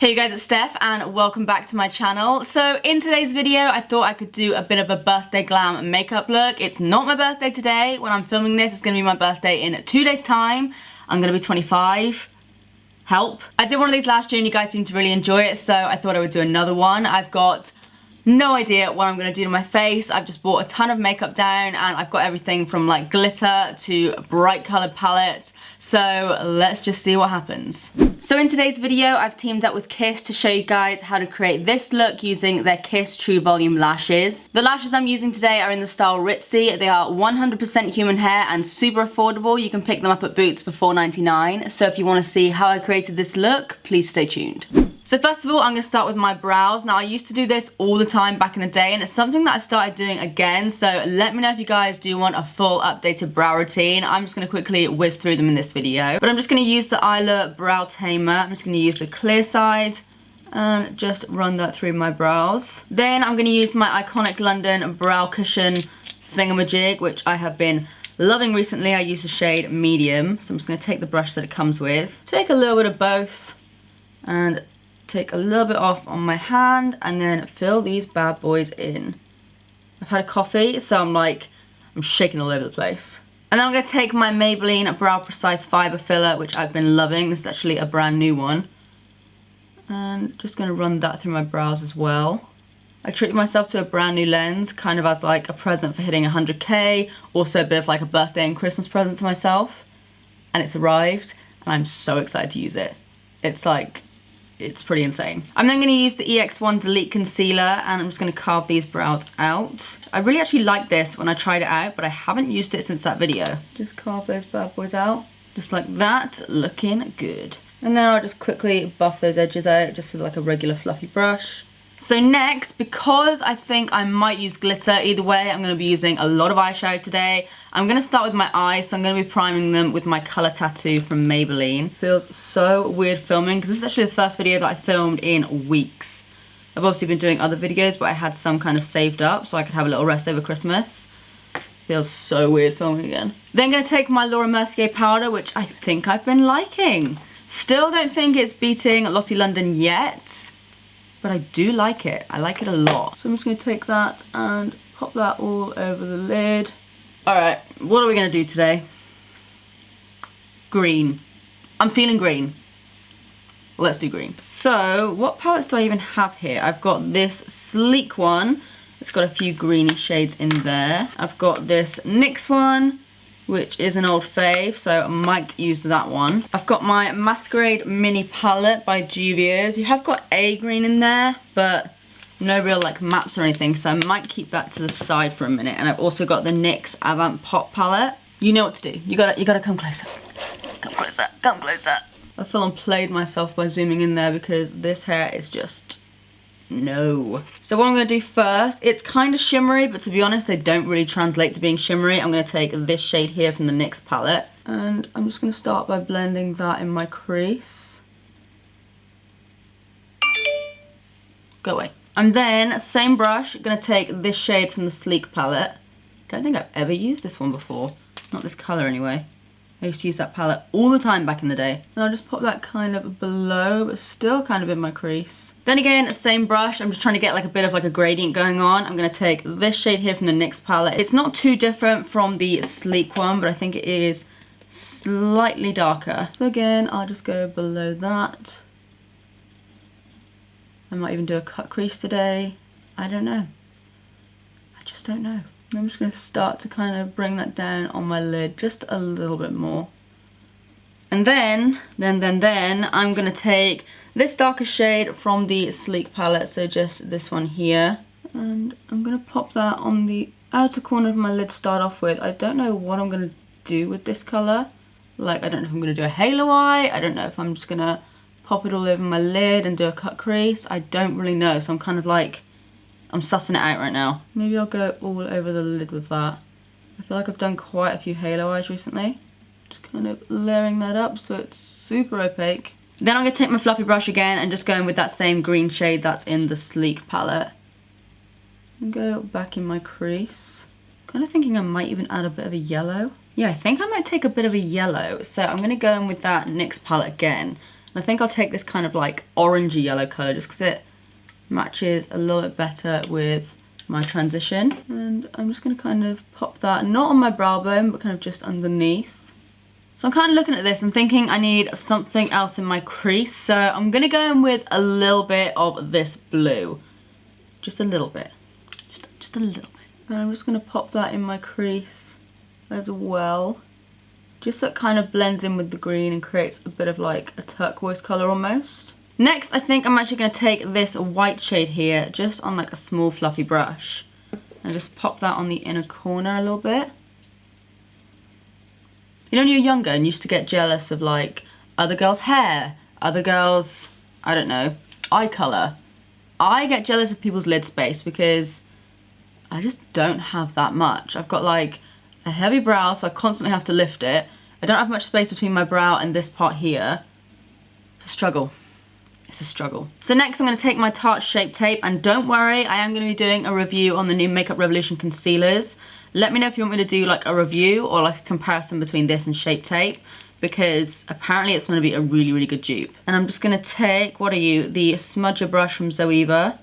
Hey you guys, it's Steph and welcome back to my channel. So in today's video, I thought I could do a bit of a birthday glam makeup look. It's not my birthday today. When I'm filming this, it's gonna be my birthday in 2 days time. I'm gonna be 25. Help. I did one of these last year and you guys seemed to really enjoy it, so I thought I would do another one. I've got no idea what I'm gonna do to my face. I've just bought a ton of makeup down and I've got everything from like glitter to bright colored palettes. So let's just see what happens. So in today's video, I've teamed up with Kiss to show you guys how to create this look using their Kiss True Volume lashes. The lashes I'm using today are in the style Ritzy. They are 100% human hair and super affordable. You can pick them up at Bioots for $4.99. So if you wanna see how I created this look, please stay tuned. So first of all, I'm gonna start with my brows. Now I used to do this all the time back in the day and it's something that I've started doing again. So let me know if you guys do want a full updated brow routine. I'm just gonna quickly whiz through them in this video. But I'm just gonna use the Eylure Brow Tamer. I'm just gonna use the clear side and just run that through my brows. Then I'm gonna use my iconic London brow cushion thingamajig, which I have been loving recently. I use the shade medium. So I'm just gonna take the brush that it comes with, take a little bit of both and take a little bit off on my hand and then fill these bad boys in. I've had a coffee, so I'm shaking all over the place. And then I'm gonna take my Maybelline Brow Precise Fiber Filler, which I've been loving. This is actually a brand new one. And just gonna run that through my brows as well. I treated myself to a brand new lens, kind of as like a present for hitting 100K, also a bit of like a birthday and Christmas present to myself. And it's arrived, and I'm so excited to use it. It's pretty insane. I'm then gonna use the EX1 Delete Concealer and I'm just gonna carve these brows out. I really actually liked this when I tried it out, but I haven't used it since that video. Just carve those bad boys out, just like that, looking good. And then I'll just quickly buff those edges out just with like a regular fluffy brush. So next, because I think I might use glitter, either way, I'm gonna be using a lot of eyeshadow today. I'm gonna start with my eyes, so I'm gonna be priming them with my Color Tattoo from Maybelline. Feels so weird filming, because this is actually the first video that I filmed in weeks. I've obviously been doing other videos, but I had some kind of saved up so I could have a little rest over Christmas. Feels so weird filming again. Then gonna take my Mercier powder, which I think I've been liking. Still don't think it's beating Lottie London yet, but I do like it. I like it a lot. So I'm just gonna take that and pop that all over the lid. All right, what are we gonna do today? Green. I'm feeling green. Let's do green. So what palettes do I even have here? I've got this sleek one. It's got a few greeny shades in there. I've got this NYX one, which is an old fave, so I might use that one. I've got my Masquerade Mini Palette by Juvia's. You have got a green in there, but no real like mattes or anything, so I might keep that to the side for a minute. And I've also got the NYX Avant Pop Palette. You know what to do. You gotta come closer. Come closer, come closer. I full on played myself by zooming in there because this hair is just no. So what I'm gonna do first, it's kind of shimmery, but to be honest, they don't really translate to being shimmery. I'm gonna take this shade here from the NYX palette, and I'm just gonna start by blending that in my crease. Go away. And then, same brush, gonna take this shade from the Sleek palette. Don't think I've ever used this one before. Not this color anyway. I used to use that palette all the time back in the day. And I'll just pop that kind of below, but still kind of in my crease. Then again, same brush. I'm just trying to get like a bit of like a gradient going on. I'm gonna take this shade here from the NYX palette. It's not too different from the Sleek one, but I think it is slightly darker. So again, I'll just go below that. I might even do a cut crease today. I don't know. I just don't know. I'm just going to start to kind of bring that down on my lid just a little bit more. And then I'm going to take this darker shade from the Sleek palette, so just this one here. And I'm going to pop that on the outer corner of my lid to start off with. I don't know what I'm going to do with this colour. Like, I don't know if I'm going to do a halo eye. I don't know if I'm just going to pop it all over my lid and do a cut crease. I don't really know, so I'm kind of like, I'm sussing it out right now. Maybe I'll go all over the lid with that. I feel like I've done quite a few halo eyes recently. Just kind of layering that up so it's super opaque. Then I'm going to take my fluffy brush again and just go in with that same green shade that's in the Sleek palette. And go back in my crease. Kind of thinking I might even add a bit of a yellow. Yeah, I think I might take a bit of a yellow. So I'm going to go in with that NYX palette again. And I think I'll take this kind of like orangey yellow colour just because it matches a little bit better with my transition. And I'm just going to kind of pop that, not on my brow bone, but kind of just underneath. So I'm kind of looking at this and thinking I need something else in my crease. So I'm going to go in with a little bit of this blue. Just a little bit. Just a little bit. And I'm just going to pop that in my crease as well. Just so it kind of blends in with the green and creates a bit of like a turquoise colour almost. Next, I think I'm actually going to take this white shade here, just on like a small fluffy brush. And just pop that on the inner corner a little bit. You know when you were younger and used to get jealous of like other girls' hair, other girls', I don't know, eye colour. I get jealous of people's lid space because I just don't have that much. I've got like a heavy brow, so I constantly have to lift it. I don't have much space between my brow and this part here. It's a struggle. It's a struggle. So next I'm going to take my Tarte Shape Tape, and don't worry, I am going to be doing a review on the new Makeup Revolution concealers. Let me know if you want me to do like a review or like a comparison between this and Shape Tape, because apparently it's going to be a really, really good dupe. And I'm just going to take, what are you, the smudger brush from Zoeva.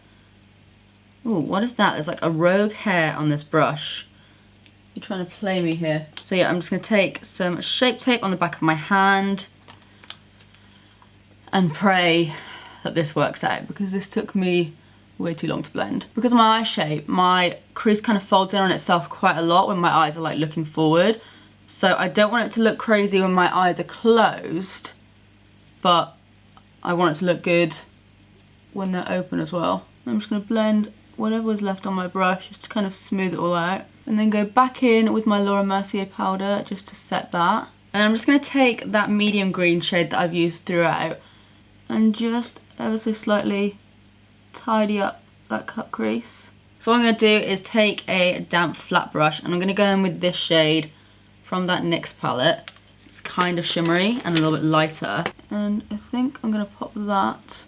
Ooh, what is that? There's like a rogue hair on this brush. You're trying to play me here. So yeah, I'm just going to take some Shape Tape on the back of my hand and pray that this works out, because this took me way too long to blend. Because of my eye shape, my crease kind of folds in on itself quite a lot when my eyes are like looking forward. So I don't want it to look crazy when my eyes are closed, but I want it to look good when they're open as well. I'm just going to blend whatever was left on my brush just to kind of smooth it all out. And then go back in with my Mercier powder just to set that. And I'm just going to take that medium green shade that I've used throughout and just ever so slightly tidy up that cut crease. So what I'm going to do is take a damp flat brush, and I'm going to go in with this shade from that NYX palette. It's kind of shimmery and a little bit lighter. And I think I'm going to pop that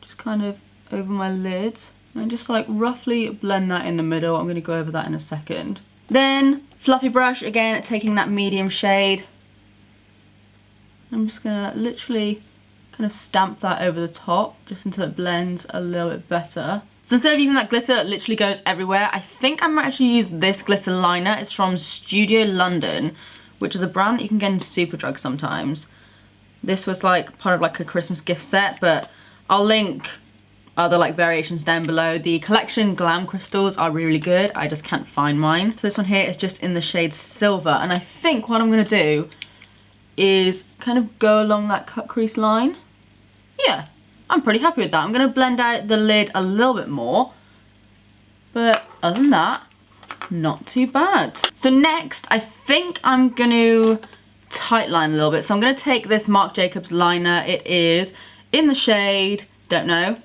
just kind of over my lid. And just like roughly blend that in the middle. I'm going to go over that in a second. Then fluffy brush again, taking that medium shade. I'm just going to literally kind of stamp that over the top just until it blends a little bit better. So instead of using that glitter that literally goes everywhere, I think I might actually use this glitter liner. It's from Studio London, which is a brand that you can get in Superdrug sometimes. This was like part of like a Christmas gift set, but I'll link other like variations down below. The collection Glam crystals are really good. I just can't find mine. So this one here is just in the shade Silver, and I think what I'm going to do is kind of go along that cut crease line. Yeah, I'm pretty happy with that. I'm going to blend out the lid a little bit more, but other than that, not too bad. So next, I think I'm going to tightline a little bit. So I'm going to take this Marc Jacobs liner. It is in the shade, don't know,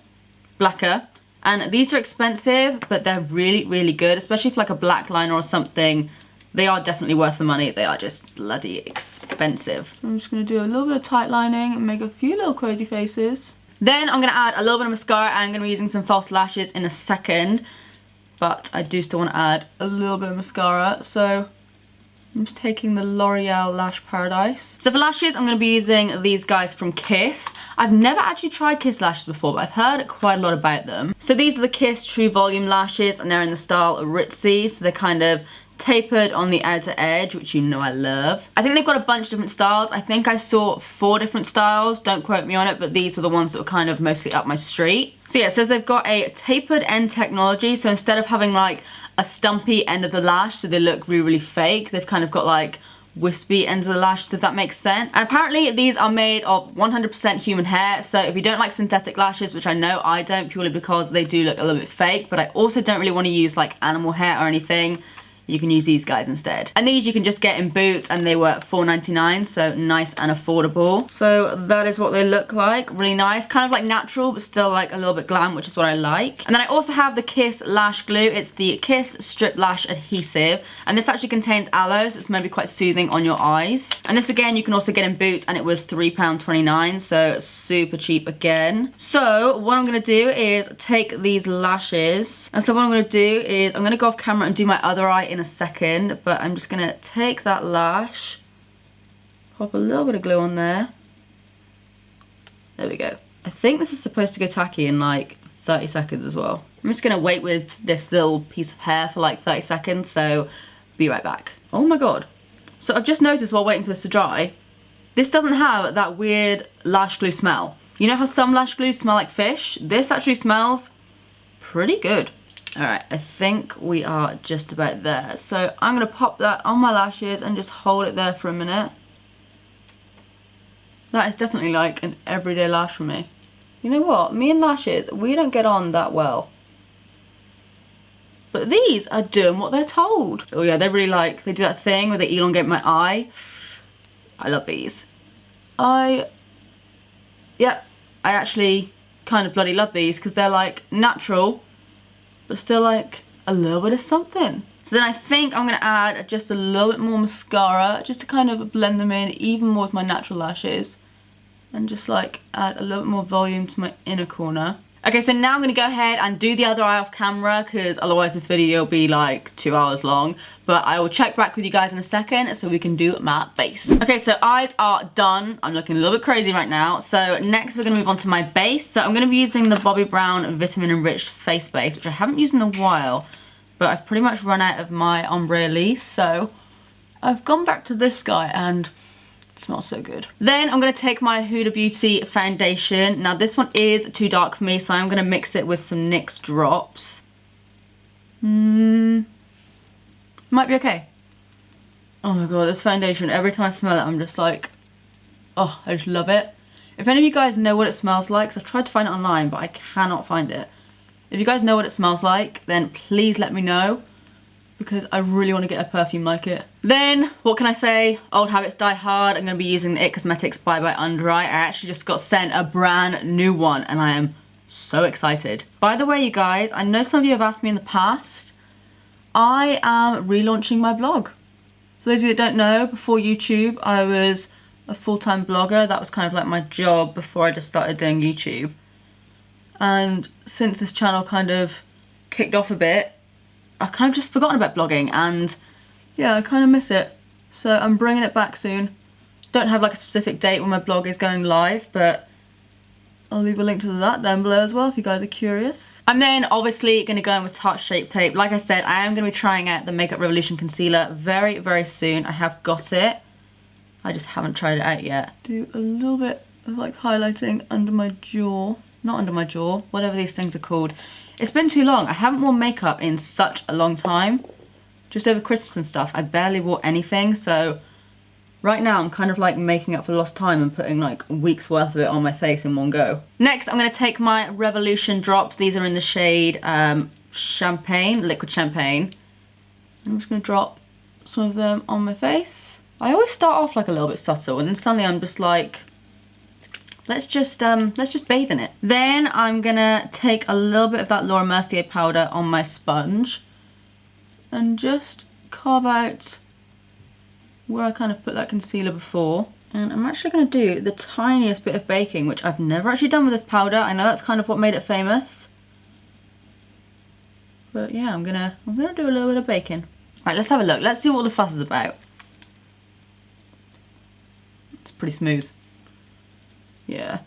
Blacker. And these are expensive, but they're really, really good, especially for like a black liner or something. They are definitely worth the money. They are just bloody expensive. I'm just going to do a little bit of tight lining and make a few little crazy faces. Then I'm going to add a little bit of mascara. I'm going to be using some false lashes in a second, but I do still want to add a little bit of mascara. So I'm just taking the L'Oreal Lash Paradise. So for lashes, I'm going to be using these guys from Kiss. I've never actually tried Kiss lashes before, but I've heard quite a lot about them. So these are the Kiss True Volume lashes, and they're in the style Ritzy. So they're kind of tapered on the outer edge, which you know I love. I think they've got a bunch of different styles. I think I saw 4 different styles, don't quote me on it, but these were the ones that were kind of mostly up my street. So yeah, it says they've got a tapered end technology, so instead of having like a stumpy end of the lash so they look really, really fake, they've kind of got like wispy ends of the lashes, if that makes sense. And apparently these are made of 100% human hair, so if you don't like synthetic lashes, which I know I don't, purely because they do look a little bit fake, but I also don't really want to use like animal hair or anything, you can use these guys instead. And these you can just get in Bioots, and they were $4.99, so nice and affordable. So that is what they look like, really nice. Kind of like natural, but still like a little bit glam, which is what I like. And then I also have the Kiss Lash Glue. It's the Kiss Strip Lash Adhesive, and this actually contains aloe, so it's maybe quite soothing on your eyes. And this again, you can also get in Bioots, and it was £3.29, so super cheap again. So what I'm gonna do is take these lashes, and so what I'm gonna do is I'm gonna go off camera and do my other eye in a second, but I'm just gonna take that lash, pop a little bit of glue on there, There we go. I think this is supposed to go tacky in like 30 seconds as well. I'm just gonna wait with this little piece of hair for like 30 seconds, so be right back. Oh my god. So I've just noticed while waiting for this to dry, this doesn't have that weird lash glue smell. You know how some lash glues smell like fish? This actually smells pretty good. All right, I think we are just about there. So I'm gonna pop that on my lashes and just hold it there for a minute. That is definitely like an everyday lash for me. You know what? Me and lashes, we don't get on that well. But these are doing what they're told. Oh yeah, they really like, they do that thing where they elongate my eye. I love these. I actually kind of bloody love these because they're like natural, but still like a little bit of something. So then I think I'm gonna add just a little bit more mascara just to kind of blend them in even more with my natural lashes. And just like add a little bit more volume to my inner corner. Okay, so now I'm gonna go ahead and do the other eye off camera because otherwise this video will be like 2 hours long. But I will check back with you guys in a second so we can do matte base. Okay, so eyes are done. I'm looking a little bit crazy right now. So next we're gonna move on to my base. So I'm gonna be using the Bobbi Brown Vitamin Enriched Face Base, which I haven't used in a while, but I've pretty much run out of my ombre elise. So I've gone back to this guy and it smells so good. Then I'm going to take my Huda Beauty foundation. Now this one is too dark for me, so I'm going to mix it with some NYX drops. Might be okay. Oh my god, this foundation, every time I smell it, I'm just like, oh, I just love it. If any of you guys know what it smells like, because I've tried to find it online, but I cannot find it. If you guys know what it smells like, then please let me know, because I really want to get a perfume like it. Then, what can I say? Old habits die hard. I'm going to be using the NYX Cosmetics Bye Bye Undereye. I actually just got sent a brand new one and I am so excited. By the way, you guys, I know some of you have asked me in the past, I am relaunching my blog. For those of you that don't know, before YouTube, I was a full-time blogger. That was kind of like my job before I just started doing YouTube. And since this channel kind of kicked off a bit, I've kind of just forgotten about blogging and yeah, I kind of miss it. So I'm bringing it back soon. Don't have like a specific date when my blog is going live, but I'll leave a link to that down below as well if you guys are curious. I'm then obviously going to go in with Tarte Shape Tape. Like I said, I am going to be trying out the Makeup Revolution concealer very, very soon. I have got it. I just haven't tried it out yet. Do a little bit of like highlighting under my jaw. Not under my jaw, whatever these things are called. It's been too long. I haven't worn makeup in such a long time. Just over Christmas and stuff. I barely wore anything, so right now I'm kind of like making up for lost time and putting like weeks worth of it on my face in one go. Next, I'm going to take my Revolution drops. These are in the shade Champagne, Liquid Champagne. I'm just going to drop some of them on my face. I always start off like a little bit subtle and then suddenly I'm just like, let's just bathe in it. Then I'm gonna take a little bit of that Laura Mercier powder on my sponge and just carve out where I kind of put that concealer before. And I'm actually gonna do the tiniest bit of baking, which I've never actually done with this powder. I know that's kind of what made it famous. But yeah, I'm gonna do a little bit of baking. Right, let's have a look. Let's see what all the fuss is about. It's pretty smooth. Yeah,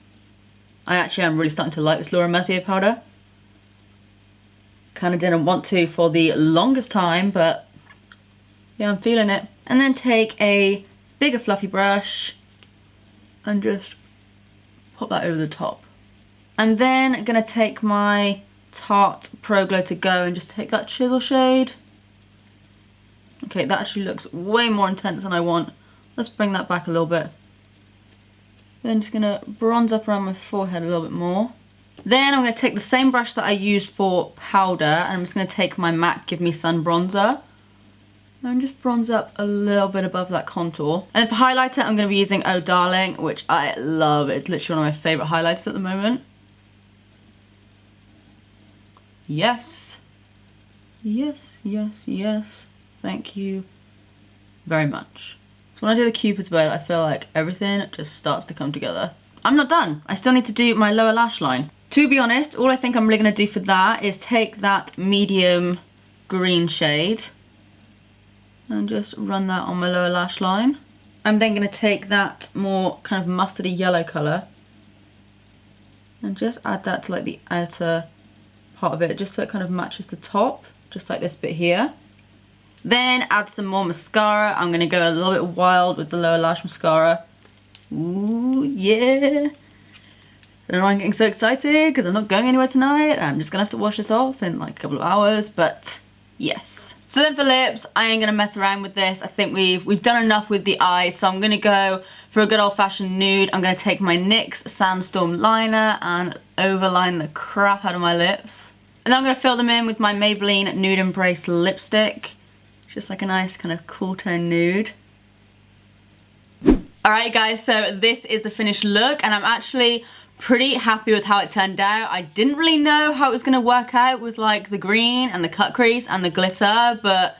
I actually am really starting to like this Laura Mercier powder. Kind of didn't want to for the longest time, but yeah, I'm feeling it. And then take a bigger fluffy brush and just pop that over the top. And then I'm gonna take my Tarte Pro Glow To Go and just take that chisel shade. Okay, that actually looks way more intense than I want. Let's bring that back a little bit. Then just gonna bronze up around my forehead a little bit more. Then I'm gonna take the same brush that I used for powder and I'm just gonna take my MAC Give Me Sun bronzer and just bronze up a little bit above that contour. And then for highlighter, I'm gonna be using Oh Darling, which I love. It's literally one of my favorite highlighters at the moment. Yes. Yes, yes, yes. Thank you very much. So when I do the Cupid's bow, I feel like everything just starts to come together. I'm not done. I still need to do my lower lash line. To be honest, all I think I'm really going to do for that is take that medium green shade and just run that on my lower lash line. I'm then going to take that more kind of mustardy yellow colour And just add that to like the outer part of it, just so it kind of matches the top, just like this bit here. Then add some more mascara. I'm gonna go a little bit wild with the lower lash mascara. Ooh, yeah. I don't know why I'm getting so excited, because I'm not going anywhere tonight. I'm just gonna have to wash this off in like a couple of hours, but yes. So then for lips, I ain't gonna mess around with this. I think we've done enough with the eyes, so I'm gonna go for a good old-fashioned nude. I'm gonna take my NYX Sandstorm Liner and overline the crap out of my lips. And then I'm gonna fill them in with my Maybelline Nude Embrace lipstick. Just like a nice kind of cool tone nude. Alright guys, so this is the finished look, and I'm actually pretty happy with how it turned out. I didn't really know how it was gonna work out with like the green and the cut crease and the glitter, but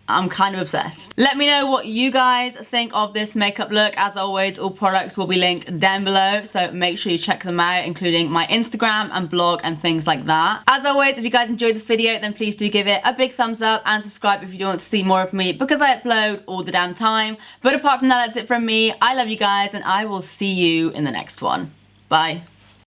I'm kind of obsessed. Let me know what you guys think of this makeup look. As always, all products will be linked down below, so make sure you check them out, including my Instagram and blog and things like that. As always, if you guys enjoyed this video, then please do give it a big thumbs up and subscribe if you do want to see more of me, because I upload all the damn time. But apart from that, that's it from me. I love you guys, and I will see you in the next one. Bye.